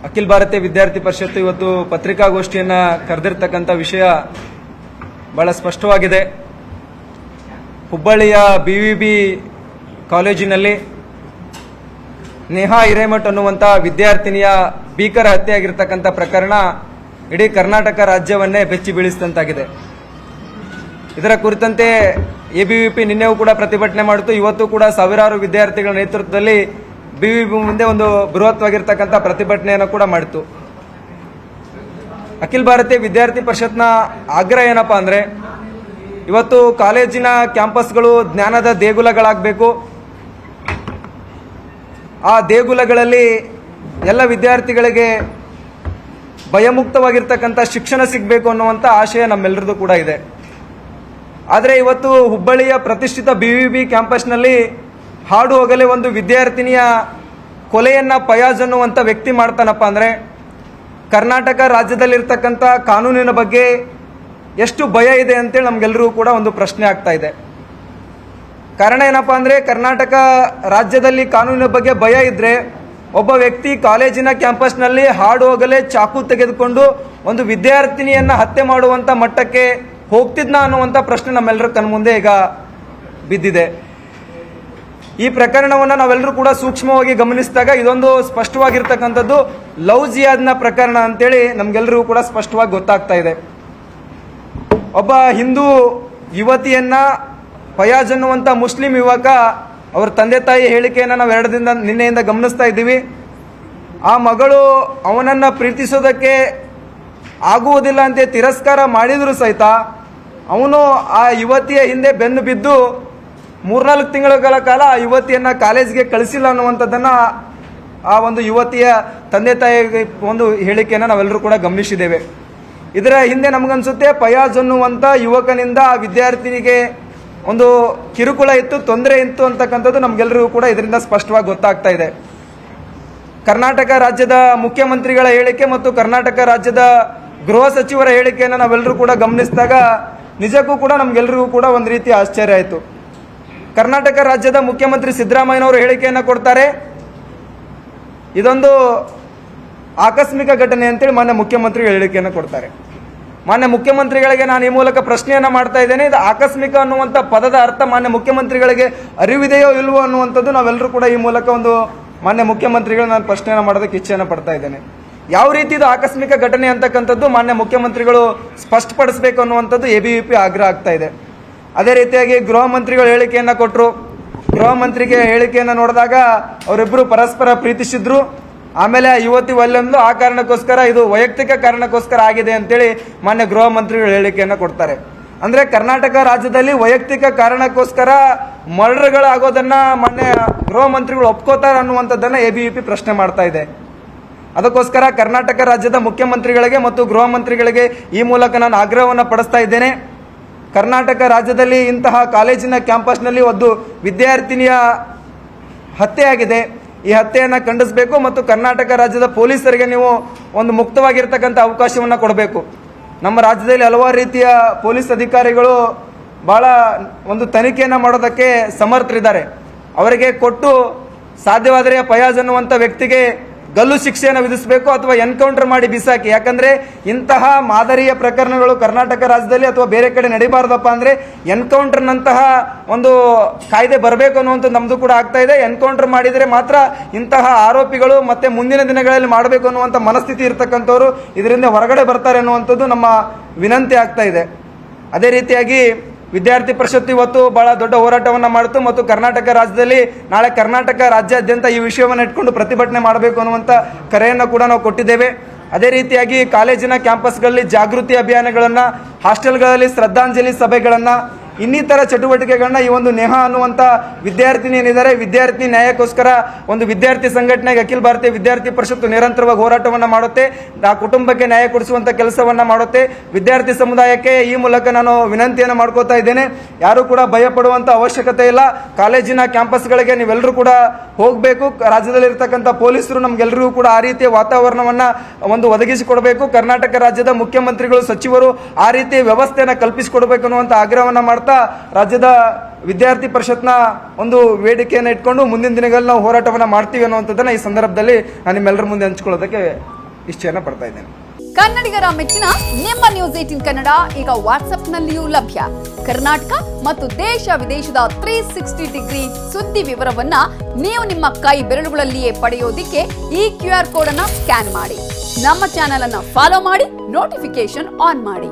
ಅಖಿಲ ಭಾರತೀಯ ವಿದ್ಯಾರ್ಥಿ ಪರಿಷತ್ತು ಇವತ್ತು ಪತ್ರಿಕಾಗೋಷ್ಠಿಯನ್ನ ಕರೆದಿರ್ತಕ್ಕಂಥ ವಿಷಯ ಬಹಳ ಸ್ಪಷ್ಟವಾಗಿದೆ. ಹುಬ್ಬಳ್ಳಿಯ ಬಿವಿಬಿ ಕಾಲೇಜಿನಲ್ಲಿ ನೇಹಾ ಹಿರೇಮಠ್ ಅನ್ನುವಂಥ ವಿದ್ಯಾರ್ಥಿನಿಯ ಭೀಕರ ಹತ್ಯೆಯಾಗಿರ್ತಕ್ಕಂಥ ಪ್ರಕರಣ ಇಡೀ ಕರ್ನಾಟಕ ರಾಜ್ಯವನ್ನೇ ಬೆಚ್ಚಿ ಬೀಳಿಸಿದಂತಾಗಿದೆ. ಇದರ ಕುರಿತಂತೆ ಎಬಿವಿಪಿ ನಿನ್ನೆಯೂ ಕೂಡ ಪ್ರತಿಭಟನೆ ಮಾಡಿತು. ಇವತ್ತು ಕೂಡ ಸಾವಿರಾರು ವಿದ್ಯಾರ್ಥಿಗಳ ನೇತೃತ್ವದಲ್ಲಿ ಬಿವಿಬಿ ಮುಂದೆ ಒಂದು ಬೃಹತ್ವಾಗಿರ್ತಕ್ಕಂಥ ಪ್ರತಿಭಟನೆಯನ್ನು ಕೂಡ ಮಾಡಿತು. ಅಖಿಲ ಭಾರತೀಯ ವಿದ್ಯಾರ್ಥಿ ಪರಿಷತ್ನ ಆಗ್ರಹ ಏನಪ್ಪಾ ಅಂದ್ರೆ, ಇವತ್ತು ಕಾಲೇಜಿನ ಕ್ಯಾಂಪಸ್ಗಳು ಜ್ಞಾನದ ದೇಗುಲಗಳಾಗಬೇಕು. ಆ ದೇಗುಲಗಳಲ್ಲಿ ಎಲ್ಲ ವಿದ್ಯಾರ್ಥಿಗಳಿಗೆ ಭಯಮುಕ್ತವಾಗಿರ್ತಕ್ಕಂಥ ಶಿಕ್ಷಣ ಸಿಗಬೇಕು ಅನ್ನುವಂಥ ಆಶಯ ನಮ್ಮೆಲ್ಲರದು ಕೂಡ ಇದೆ. ಆದರೆ ಇವತ್ತು ಹುಬ್ಬಳ್ಳಿಯ ಪ್ರತಿಷ್ಠಿತ ಬಿವಿಬಿ ಕ್ಯಾಂಪಸ್ನಲ್ಲಿ ಹಾಡು ಹೋಗಲೇ ಒಂದು ವಿದ್ಯಾರ್ಥಿನಿಯ ಕೊಲೆಯನ್ನ ಫಯಾಜ್ ಅನ್ನುವಂಥ ವ್ಯಕ್ತಿ ಮಾಡ್ತಾನಪ್ಪ ಅಂದ್ರೆ, ಕರ್ನಾಟಕ ರಾಜ್ಯದಲ್ಲಿರ್ತಕ್ಕಂಥ ಕಾನೂನಿನ ಬಗ್ಗೆ ಎಷ್ಟು ಭಯ ಇದೆ ಅಂತೇಳಿ ನಮ್ಗೆಲ್ಲರಿಗೂ ಕೂಡ ಒಂದು ಪ್ರಶ್ನೆ ಆಗ್ತಾ ಇದೆ. ಕಾರಣ ಏನಪ್ಪಾ ಅಂದ್ರೆ, ಕರ್ನಾಟಕ ರಾಜ್ಯದಲ್ಲಿ ಕಾನೂನಿನ ಬಗ್ಗೆ ಭಯ ಇದ್ರೆ ಒಬ್ಬ ವ್ಯಕ್ತಿ ಕಾಲೇಜಿನ ಕ್ಯಾಂಪಸ್ನಲ್ಲಿ ಹಾಡು ಹೋಗಲೇ ಚಾಕು ತೆಗೆದುಕೊಂಡು ಒಂದು ವಿದ್ಯಾರ್ಥಿನಿಯನ್ನ ಹತ್ಯೆ ಮಾಡುವಂತ ಮಟ್ಟಕ್ಕೆ ಹೋಗ್ತಿದ್ನ ಅನ್ನುವಂಥ ಪ್ರಶ್ನೆ ನಮ್ಮೆಲ್ಲರ ಕಣ್ಮುಂದೆ ಈಗ ಬಿದ್ದಿದೆ. ಈ ಪ್ರಕರಣವನ್ನು ನಾವೆಲ್ಲರೂ ಕೂಡ ಸೂಕ್ಷ್ಮವಾಗಿ ಗಮನಿಸಿದಾಗ ಇದೊಂದು ಸ್ಪಷ್ಟವಾಗಿರ್ತಕ್ಕಂಥದ್ದು ಲವ್ ಜಿಹಾದ್ನ ಪ್ರಕರಣ ಅಂತೇಳಿ ನಮ್ಗೆಲ್ಲರಿಗೂ ಕೂಡ ಸ್ಪಷ್ಟವಾಗಿ ಗೊತ್ತಾಗ್ತಾ ಇದೆ. ಒಬ್ಬ ಹಿಂದೂ ಯುವತಿಯನ್ನ ಫಯಾಜ್ ಅನ್ನುವಂಥ ಮುಸ್ಲಿಂ ಯುವಕ ಅವರ ತಂದೆ ತಾಯಿ ಹೇಳಿಕೆಯನ್ನು ನಾವು ನಿನ್ನೆಯಿಂದ ಗಮನಿಸ್ತಾ ಇದ್ದೀವಿ. ಆ ಮಗಳು ಅವನನ್ನ ಪ್ರೀತಿಸೋದಕ್ಕೆ ಆಗುವುದಿಲ್ಲ ಅಂತ ತಿರಸ್ಕಾರ ಮಾಡಿದ್ರು ಸಹಿತ ಅವನು ಆ ಯುವತಿಯ ಹಿಂದೆ ಬೆನ್ನು ಬಿದ್ದು 3-4 ತಿಂಗಳ ಕಾಲ ಆ ಯುವತಿಯನ್ನ ಕಾಲೇಜ್ಗೆ ಕಳಿಸಿಲ್ಲ ಅನ್ನುವಂಥದ್ದನ್ನ ಆ ಒಂದು ಯುವತಿಯ ತಂದೆ ತಾಯಿಗೆ ಒಂದು ಹೇಳಿಕೆಯನ್ನು ನಾವೆಲ್ಲರೂ ಕೂಡ ಗಮನಿಸಿದ್ದೇವೆ. ಇದರ ಹಿಂದೆ ನಮಗನ್ಸುತ್ತೆ ಫಯಾಜ್ ಅನ್ನುವಂಥ ಯುವಕನಿಂದ ಆ ವಿದ್ಯಾರ್ಥಿನಿಗೆ ಒಂದು ಕಿರುಕುಳ ಇತ್ತು, ತೊಂದರೆ ಇತ್ತು ಅಂತಕ್ಕಂಥದ್ದು ನಮ್ಗೆಲ್ಲರಿಗೂ ಕೂಡ ಇದರಿಂದ ಸ್ಪಷ್ಟವಾಗಿ ಗೊತ್ತಾಗ್ತಾ ಇದೆ. ಕರ್ನಾಟಕ ರಾಜ್ಯದ ಮುಖ್ಯಮಂತ್ರಿಗಳ ಹೇಳಿಕೆ ಮತ್ತು ಕರ್ನಾಟಕ ರಾಜ್ಯದ ಗೃಹ ಸಚಿವರ ಹೇಳಿಕೆಯನ್ನು ನಾವೆಲ್ಲರೂ ಕೂಡ ಗಮನಿಸಿದಾಗ ನಿಜಕ್ಕೂ ಕೂಡ ನಮ್ಗೆಲ್ಲರಿಗೂ ಕೂಡ ಒಂದು ರೀತಿ ಆಶ್ಚರ್ಯ ಆಯಿತು. ಕರ್ನಾಟಕ ರಾಜ್ಯದ ಮುಖ್ಯಮಂತ್ರಿ ಸಿದ್ದರಾಮಯ್ಯನವರು ಹೇಳಿಕೆಯನ್ನು ಕೊಡ್ತಾರೆ, ಇದೊಂದು ಆಕಸ್ಮಿಕ ಘಟನೆ ಅಂತೇಳಿ ಮಾನ್ಯ ಮುಖ್ಯಮಂತ್ರಿಗಳು ಹೇಳಿಕೆಯನ್ನು ಕೊಡ್ತಾರೆ. ಮಾನ್ಯ ಮುಖ್ಯಮಂತ್ರಿಗಳಿಗೆ ನಾನು ಈ ಮೂಲಕ ಪ್ರಶ್ನೆಯನ್ನ ಮಾಡ್ತಾ ಇದ್ದೇನೆ, ಇದು ಆಕಸ್ಮಿಕ ಅನ್ನುವಂಥ ಪದದ ಅರ್ಥ ಮಾನ್ಯ ಮುಖ್ಯಮಂತ್ರಿಗಳಿಗೆ ಅರಿವಿದೆಯೋ ಇಲ್ವೋ ಅನ್ನುವಂಥದ್ದು ನಾವೆಲ್ಲರೂ ಕೂಡ ಈ ಮೂಲಕ ಒಂದು ಮಾನ್ಯ ಮುಖ್ಯಮಂತ್ರಿಗಳು ನಾನು ಪ್ರಶ್ನೆಯನ್ನು ಮಾಡೋದಕ್ಕೆ ಇಚ್ಛೆಯನ್ನು ಪಡ್ತಾ ಇದ್ದೇನೆ. ಯಾವ ರೀತಿ ಇದು ಆಕಸ್ಮಿಕ ಘಟನೆ ಅಂತಕ್ಕಂಥದ್ದು ಮಾನ್ಯ ಮುಖ್ಯಮಂತ್ರಿಗಳು ಸ್ಪಷ್ಟಪಡಿಸಬೇಕು ಅನ್ನುವಂಥದ್ದು ಎಬಿವಿಪಿ ಆಗ್ರಹ ಆಗ್ತಾ ಇದೆ. ಅದೇ ರೀತಿಯಾಗಿ ಗೃಹ ಮಂತ್ರಿಗಳು ಹೇಳಿಕೆಯನ್ನು ಕೊಟ್ಟರು. ಗೃಹ ಮಂತ್ರಿಗೆ ಹೇಳಿಕೆಯನ್ನು ನೋಡಿದಾಗ ಅವರಿಬ್ಬರು ಪರಸ್ಪರ ಪ್ರೀತಿಸಿದ್ರು. ಆಮೇಲೆ ಯುವತಿ ಒಲ್ಲೆಂದು ಆ ಕಾರಣಕ್ಕೋಸ್ಕರ ಇದು ವೈಯಕ್ತಿಕ ಕಾರಣಕ್ಕೋಸ್ಕರ ಆಗಿದೆ ಅಂತೇಳಿ ಮಾನ್ಯ ಗೃಹ ಮಂತ್ರಿಗಳು ಹೇಳಿಕೆಯನ್ನು ಕೊಡ್ತಾರೆ. ಅಂದ್ರೆ ಕರ್ನಾಟಕ ರಾಜ್ಯದಲ್ಲಿ ವೈಯಕ್ತಿಕ ಕಾರಣಕ್ಕೋಸ್ಕರ ಮರ್ಡರ್ಗಳಾಗೋದನ್ನ ಮಾನ್ಯ ಗೃಹ ಮಂತ್ರಿಗಳು ಒಪ್ಕೋತಾರ ಅನ್ನುವಂಥದ್ದನ್ನ ಎಬಿವಿಪಿ ಪ್ರಶ್ನೆ ಮಾಡ್ತಾ ಇದೆ. ಅದಕ್ಕೋಸ್ಕರ ಕರ್ನಾಟಕ ರಾಜ್ಯದ ಮುಖ್ಯಮಂತ್ರಿಗಳಿಗೆ ಮತ್ತು ಗೃಹ ಮಂತ್ರಿಗಳಿಗೆ ಈ ಮೂಲಕ ನಾನು ಆಗ್ರಹವನ್ನು ಪಡಿಸ್ತಾ ಇದ್ದೇನೆ. ಕರ್ನಾಟಕ ರಾಜ್ಯದಲ್ಲಿ ಇಂತಹ ಕಾಲೇಜಿನ ಕ್ಯಾಂಪಸ್ನಲ್ಲಿ ಒಂದು ವಿದ್ಯಾರ್ಥಿನಿಯ ಹತ್ಯೆಯಾಗಿದೆ. ಈ ಹತ್ಯೆಯನ್ನು ಖಂಡಿಸಬೇಕು ಮತ್ತು ಕರ್ನಾಟಕ ರಾಜ್ಯದ ಪೊಲೀಸರಿಗೆ ನೀವು ಒಂದು ಮುಕ್ತವಾಗಿರ್ತಕ್ಕಂಥ ಅವಕಾಶವನ್ನು ಕೊಡಬೇಕು. ನಮ್ಮ ರಾಜ್ಯದಲ್ಲಿ ಹಲವಾರು ರೀತಿಯ ಪೊಲೀಸ್ ಅಧಿಕಾರಿಗಳು ಬಹಳ ಒಂದು ತನಿಖೆಯನ್ನು ಮಾಡೋದಕ್ಕೆ ಸಮರ್ಥರಿದ್ದಾರೆ. ಅವರಿಗೆ ಕೊಟ್ಟು ಸಾಧ್ಯವಾದರೆ ಫಯಾಜ್ ಅನ್ನುವಂಥ ವ್ಯಕ್ತಿಗೆ ಗಲ್ಲು ಶಿಕ್ಷೆಯನ್ನು ವಿಧಿಸಬೇಕು ಅಥವಾ ಎನ್ಕೌಂಟರ್ ಮಾಡಿ ಬಿಸಾಕಿ. ಯಾಕಂದ್ರೆ ಇಂತಹ ಮಾದರಿಯ ಪ್ರಕರಣಗಳು ಕರ್ನಾಟಕ ರಾಜ್ಯದಲ್ಲಿ ಅಥವಾ ಬೇರೆ ಕಡೆ ನಡೀಬಾರ್ದಪ್ಪ ಅಂದ್ರೆ ಎನ್ಕೌಂಟರ್ನಂತಹ ಒಂದು ಕಾಯ್ದೆ ಬರಬೇಕು ಅನ್ನುವಂಥ ನಮ್ದು ಕೂಡ ಆಗ್ತಾ ಇದೆ. ಎನ್ಕೌಂಟರ್ ಮಾಡಿದರೆ ಮಾತ್ರ ಇಂತಹ ಆರೋಪಿಗಳು ಮತ್ತೆ ಮುಂದಿನ ದಿನಗಳಲ್ಲಿ ಮಾಡಬೇಕು ಅನ್ನುವಂಥ ಮನಸ್ಥಿತಿ ಇರತಕ್ಕಂಥವ್ರು ಇದರಿಂದ ಹೊರಗಡೆ ಬರ್ತಾರೆ ಅನ್ನುವಂಥದ್ದು ನಮ್ಮ ವಿನಂತಿ ಆಗ್ತಾ ಇದೆ. ಅದೇ ರೀತಿಯಾಗಿ ವಿದ್ಯಾರ್ಥಿ ಪರಿಷತ್ತು ಇವತ್ತು ಬಹಳ ದೊಡ್ಡ ಹೋರಾಟವನ್ನು ಮಾಡಿತು ಮತ್ತು ಕರ್ನಾಟಕ ರಾಜ್ಯದಲ್ಲಿ ನಾಳೆ ಕರ್ನಾಟಕ ರಾಜ್ಯಾದ್ಯಂತ ಈ ವಿಷಯವನ್ನು ಇಟ್ಕೊಂಡು ಪ್ರತಿಭಟನೆ ಮಾಡಬೇಕು ಅನ್ನುವಂಥ ಕರೆಯನ್ನು ಕೂಡ ನಾವು ಕೊಟ್ಟಿದ್ದೇವೆ. ಅದೇ ರೀತಿಯಾಗಿ ಕಾಲೇಜಿನ ಕ್ಯಾಂಪಸ್ಗಳಲ್ಲಿ ಜಾಗೃತಿ ಅಭಿಯಾನಗಳನ್ನು, ಹಾಸ್ಟೆಲ್ಗಳಲ್ಲಿ ಶ್ರದ್ಧಾಂಜಲಿ ಸಭೆಗಳನ್ನು, ಇನ್ನಿತರ ಚಟುವಟಿಕೆಗಳನ್ನ ಈ ಒಂದು ನೇಹಾ ಅನ್ನುವಂಥ ವಿದ್ಯಾರ್ಥಿನಿ ಏನಿದ್ದಾರೆ ವಿದ್ಯಾರ್ಥಿ ನ್ಯಾಯಕ್ಕೋಸ್ಕರ ಒಂದು ವಿದ್ಯಾರ್ಥಿ ಸಂಘಟನೆಗೆ ಅಖಿಲ ಭಾರತೀಯ ವಿದ್ಯಾರ್ಥಿ ಪರಿಷತ್ತು ನಿರಂತರವಾಗಿ ಹೋರಾಟವನ್ನು ಮಾಡುತ್ತೆ. ಆ ಕುಟುಂಬಕ್ಕೆ ನ್ಯಾಯ ಕೊಡಿಸುವಂಥ ಕೆಲಸವನ್ನ ಮಾಡುತ್ತೆ. ವಿದ್ಯಾರ್ಥಿ ಸಮುದಾಯಕ್ಕೆ ಈ ಮೂಲಕ ನಾನು ವಿನಂತಿಯನ್ನು ಮಾಡ್ಕೋತಾ ಇದ್ದೇನೆ, ಯಾರು ಕೂಡ ಭಯ ಪಡುವಂತ ಅವಶ್ಯಕತೆ ಇಲ್ಲ. ಕಾಲೇಜಿನ ಕ್ಯಾಂಪಸ್ಗಳಿಗೆ ನೀವೆಲ್ಲರೂ ಕೂಡ ಹೋಗಬೇಕು. ರಾಜ್ಯದಲ್ಲಿರ್ತಕ್ಕಂಥ ಪೊಲೀಸರು ನಮ್ಗೆಲ್ಲರಿಗೂ ಕೂಡ ಆ ರೀತಿಯ ವಾತಾವರಣವನ್ನ ಒಂದು ಒದಗಿಸಿಕೊಡಬೇಕು. ಕರ್ನಾಟಕ ರಾಜ್ಯದ ಮುಖ್ಯಮಂತ್ರಿಗಳು, ಸಚಿವರು ಆ ರೀತಿಯ ವ್ಯವಸ್ಥೆಯನ್ನು ಕಲ್ಪಿಸಿಕೊಡಬೇಕು ಅನ್ನುವಂಥ ಆಗ್ರಹವನ್ನು ಮಾಡ್ತಾ ರಾಜ್ಯದ ವಿದ್ಯಾರ್ಥಿ ಪರಿಷತ್ನ ಒಂದು ವೇದಿಕೆಯನ್ನು ಇಟ್ಕೊಂಡು ಮುಂದಿನ ದಿನಗಳಲ್ಲಿ ನಾವು ಹೋರಾಟವನ್ನು ಮಾಡ್ತೀವಿ ಅನ್ನುವಂಥದ್ದನ್ನ ಈ ಸಂದರ್ಭದಲ್ಲಿ ನಾನು ನಿಮ್ಮೆಲ್ಲರ ಮುಂದೆ ಹಂಚಿಕೊಳ್ಳೋದಕ್ಕೆ ಇಷ್ಟನ್ನು ಪಡ್ತಾ ಇದ್ದೇನೆ. ಕನ್ನಡಿಗರ ಮೆಚ್ಚಿನ ನಿಮ್ಮ ನ್ಯೂಸ್ 18 ಕನ್ನಡ ಈಗ ವಾಟ್ಸ್ಆಪ್ನಲ್ಲಿಯೂ ಲಭ್ಯ. ಕರ್ನಾಟಕ ಮತ್ತು ದೇಶ ವಿದೇಶದ 360 ಡಿಗ್ರಿ ಸುದ್ದಿ ವಿವರವನ್ನ ನೀವು ನಿಮ್ಮ ಕೈ ಬೆರಳುಗಳಲ್ಲಿಯೇ ಪಡೆಯೋದಿಕ್ಕೆ ಈ QR ಕೋಡ್ ಅನ್ನ ಸ್ಕ್ಯಾನ್ ಮಾಡಿ. ನಮ್ಮ ಚಾನೆಲ್ ಅನ್ನ ಫಾಲೋ ಮಾಡಿ, ನೋಟಿಫಿಕೇಶನ್ ಆನ್ ಮಾಡಿ.